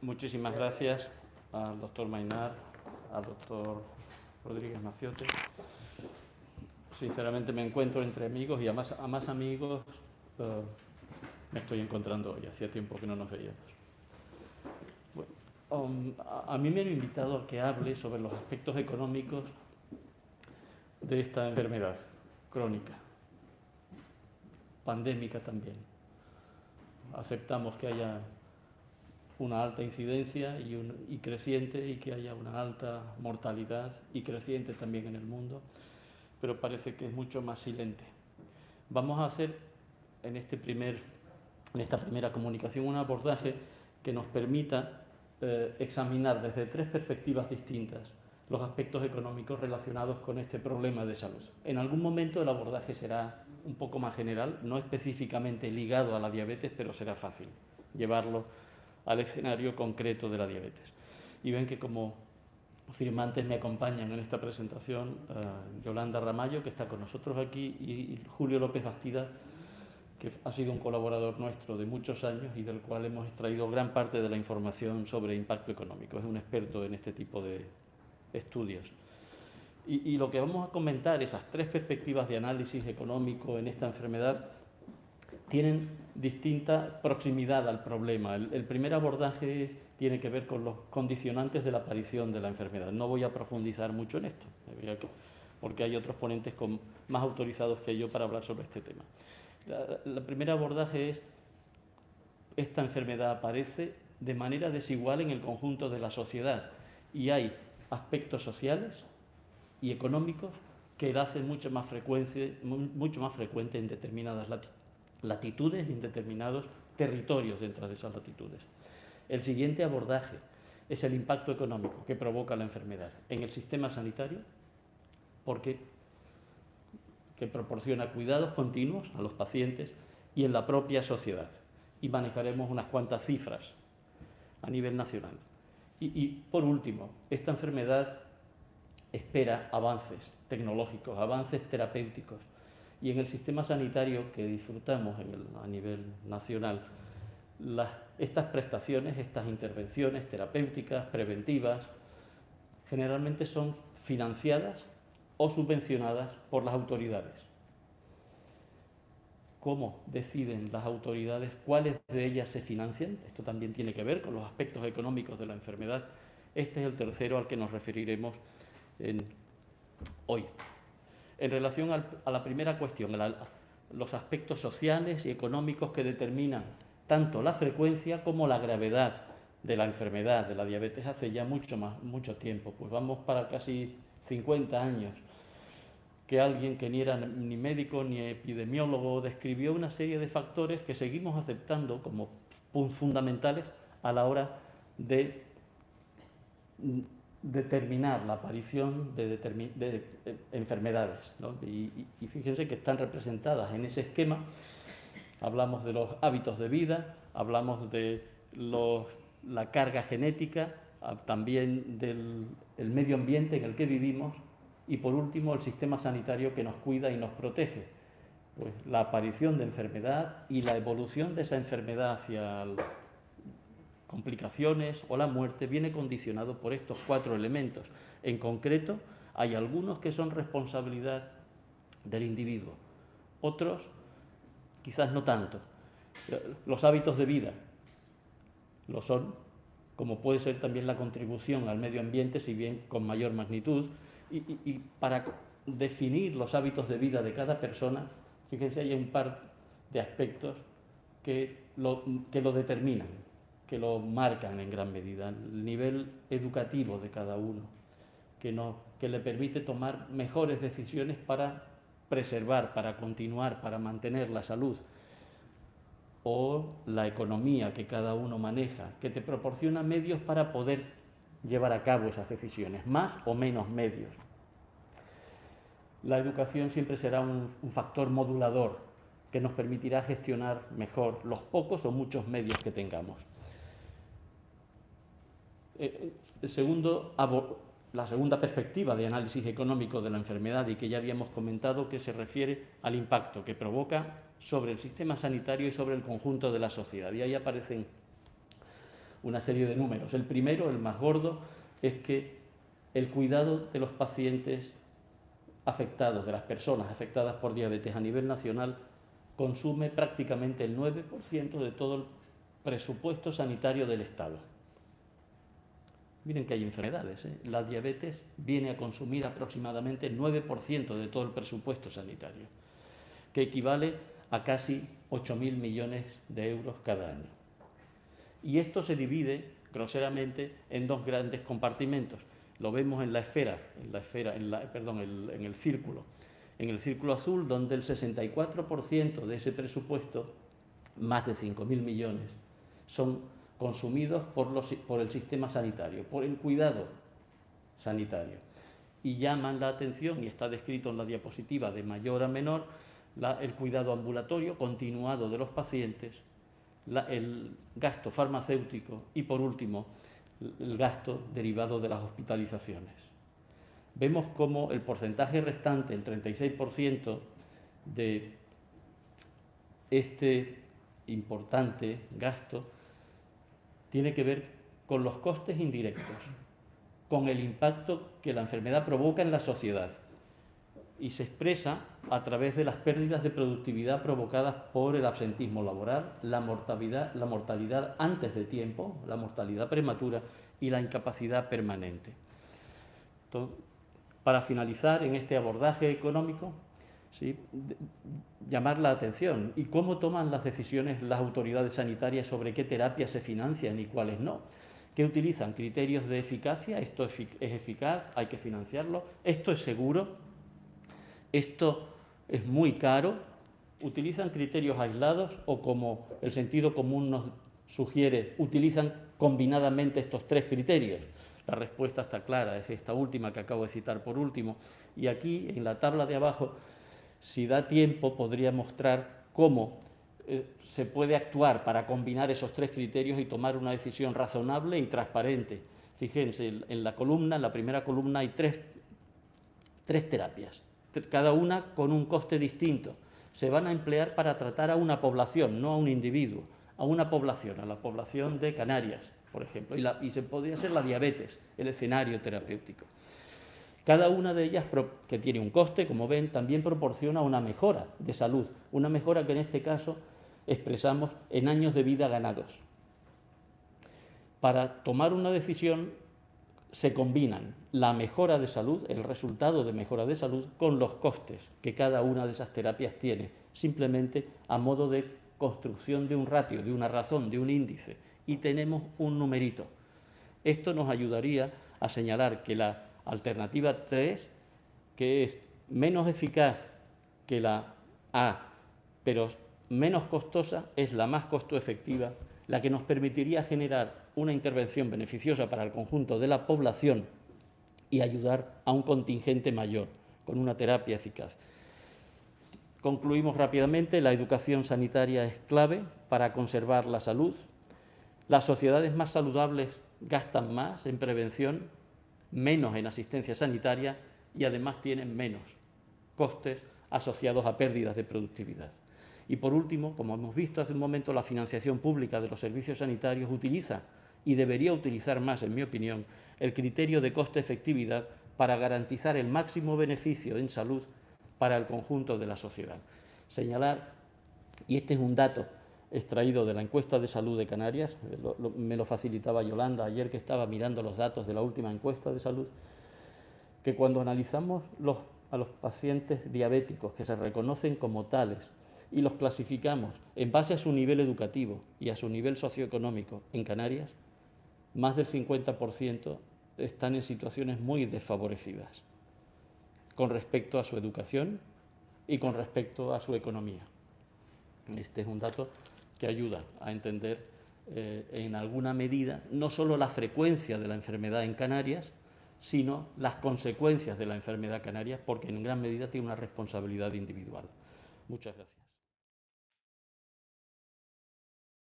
Muchísimas gracias al doctor Mainar, al doctor Rodríguez Maciote. Sinceramente me encuentro entre amigos y a más amigos me estoy encontrando hoy. Hacía tiempo que no nos veíamos. Bueno, a mí me han invitado a que hable sobre los aspectos económicos de esta enfermedad crónica, pandémica también. Aceptamos que haya una alta incidencia y creciente, y que haya una alta mortalidad y creciente también en el mundo, pero parece que es mucho más silente. Vamos a hacer en esta primera comunicación un abordaje que nos permita examinar desde tres perspectivas distintas los aspectos económicos relacionados con este problema de salud. En algún momento el abordaje será un poco más general, no específicamente ligado a la diabetes, pero será fácil llevarlo al escenario concreto de la diabetes. Y ven que como firmantes me acompañan en esta presentación Yolanda Ramallo, que está con nosotros aquí, y Julio López Bastida, que ha sido un colaborador nuestro de muchos años y del cual hemos extraído gran parte de la información sobre impacto económico. Es un experto en este tipo de estudios. Y lo que vamos a comentar, esas tres perspectivas de análisis económico en esta enfermedad, tienen distinta proximidad al problema. El primer abordaje tiene que ver con los condicionantes de la aparición de la enfermedad. No voy a profundizar mucho en esto, porque hay otros ponentes más autorizados que yo para hablar sobre este tema. El primer abordaje es: esta enfermedad aparece de manera desigual en el conjunto de la sociedad y hay aspectos sociales y económicos que la hacen mucho más frecuente en determinadas latitudes y en determinados territorios dentro de esas latitudes. El siguiente abordaje es el impacto económico que provoca la enfermedad en el sistema sanitario, porque proporciona cuidados continuos a los pacientes, y en la propia sociedad. Y manejaremos unas cuantas cifras a nivel nacional. Y por último, esta enfermedad espera avances tecnológicos, avances terapéuticos. Y en el sistema sanitario que disfrutamos a nivel nacional, estas prestaciones, estas intervenciones terapéuticas, preventivas, generalmente son financiadas o subvencionadas por las autoridades. ¿Cómo deciden las autoridades cuáles de ellas se financian? Esto también tiene que ver con los aspectos económicos de la enfermedad. Este es el tercero al que nos referiremos hoy. En relación a la primera cuestión, los aspectos sociales y económicos que determinan tanto la frecuencia como la gravedad de la enfermedad, de la diabetes, hace ya mucho tiempo, pues vamos para casi 50 años, que alguien que ni era ni médico ni epidemiólogo describió una serie de factores que seguimos aceptando como fundamentales a la hora de determinar la aparición de enfermedades, ¿no? Y fíjense que están representadas en ese esquema. Hablamos de los hábitos de vida, hablamos de la carga genética, también del medio ambiente en el que vivimos, y por último el sistema sanitario que nos cuida y nos protege. Pues la aparición de enfermedad y la evolución de esa enfermedad hacia complicaciones o la muerte viene condicionado por estos cuatro elementos. En concreto, hay algunos que son responsabilidad del individuo, otros quizás no tanto. Los hábitos de vida lo son, como puede ser también la contribución al medio ambiente, si bien con mayor magnitud. Y para definir los hábitos de vida de cada persona, fíjense, hay un par de aspectos que lo determinan, que lo marcan en gran medida. El nivel educativo de cada uno, que le permite tomar mejores decisiones para preservar, para continuar, para mantener la salud. O la economía que cada uno maneja, que te proporciona medios para poder llevar a cabo esas decisiones, más o menos medios. La educación siempre será un factor modulador que nos permitirá gestionar mejor los pocos o muchos medios que tengamos. La segunda perspectiva de análisis económico de la enfermedad, y que ya habíamos comentado, que se refiere al impacto que provoca sobre el sistema sanitario y sobre el conjunto de la sociedad. Y ahí aparecen una serie de números. El primero, el más gordo, es que el cuidado de los pacientes afectados, de las personas afectadas por diabetes a nivel nacional, consume prácticamente el 9% de todo el presupuesto sanitario del Estado. Miren que hay enfermedades, ¿eh? La diabetes viene a consumir aproximadamente el 9% de todo el presupuesto sanitario, que equivale a casi 8.000 millones de euros cada año. Y esto se divide groseramente en dos grandes compartimentos. Lo vemos en la esfera, en el círculo. En el círculo azul, donde el 64% de ese presupuesto, más de 5.000 millones, son consumidos por el sistema sanitario, por el cuidado sanitario. Y llaman la atención, y está descrito en la diapositiva de mayor a menor, el cuidado ambulatorio continuado de los pacientes, el gasto farmacéutico y, por último, el gasto derivado de las hospitalizaciones. Vemos cómo el porcentaje restante, el 36% de este importante gasto, tiene que ver con los costes indirectos, con el impacto que la enfermedad provoca en la sociedad, y se expresa a través de las pérdidas de productividad provocadas por el absentismo laboral, la mortalidad antes de tiempo, la mortalidad prematura y la incapacidad permanente. Entonces, para finalizar en este abordaje económico, ¿sí?, llamar la atención y cómo toman las decisiones las autoridades sanitarias sobre qué terapias se financian y cuáles no. ¿Qué utilizan? Criterios de eficacia. Esto es eficaz, hay que financiarlo. Esto es seguro. Esto es muy caro. ¿Utilizan criterios aislados o, como el sentido común nos sugiere, utilizan combinadamente estos tres criterios? La respuesta está clara, es esta última que acabo de citar por último. Y aquí, en la tabla de abajo, si da tiempo, podría mostrar cómo se puede actuar para combinar esos tres criterios y tomar una decisión razonable y transparente. Fíjense, en la primera columna hay tres terapias, cada una con un coste distinto. Se van a emplear para tratar a una población, no a un individuo, a una población, a la población de Canarias, por ejemplo, y se podría ser la diabetes, el escenario terapéutico. Cada una de ellas, que tiene un coste, como ven, también proporciona una mejora de salud, una mejora que en este caso expresamos en años de vida ganados. Para tomar una decisión se combinan la mejora de salud, el resultado de mejora de salud, con los costes que cada una de esas terapias tiene, simplemente a modo de construcción de un ratio, de una razón, de un índice, y tenemos un numerito. Esto nos ayudaría a señalar que la alternativa 3, que es menos eficaz que la A, pero menos costosa, es la más costo efectiva, la que nos permitiría generar una intervención beneficiosa para el conjunto de la población y ayudar a un contingente mayor con una terapia eficaz. Concluimos rápidamente: la educación sanitaria es clave para conservar la salud. Las sociedades más saludables gastan más en prevención, menos en asistencia sanitaria y además tienen menos costes asociados a pérdidas de productividad. Y por último, como hemos visto hace un momento, la financiación pública de los servicios sanitarios utiliza, y debería utilizar más, en mi opinión, el criterio de coste-efectividad para garantizar el máximo beneficio en salud para el conjunto de la sociedad. Señalar, y este es un dato extraído de la encuesta de salud de Canarias, me lo facilitaba Yolanda ayer que estaba mirando los datos de la última encuesta de salud, que cuando analizamos a los pacientes diabéticos que se reconocen como tales y los clasificamos en base a su nivel educativo y a su nivel socioeconómico en Canarias, más del 50% están en situaciones muy desfavorecidas con respecto a su educación y con respecto a su economía. Este es un dato que ayuda a entender en alguna medida no solo la frecuencia de la enfermedad en Canarias, sino las consecuencias de la enfermedad canaria, porque en gran medida tiene una responsabilidad individual. Muchas gracias.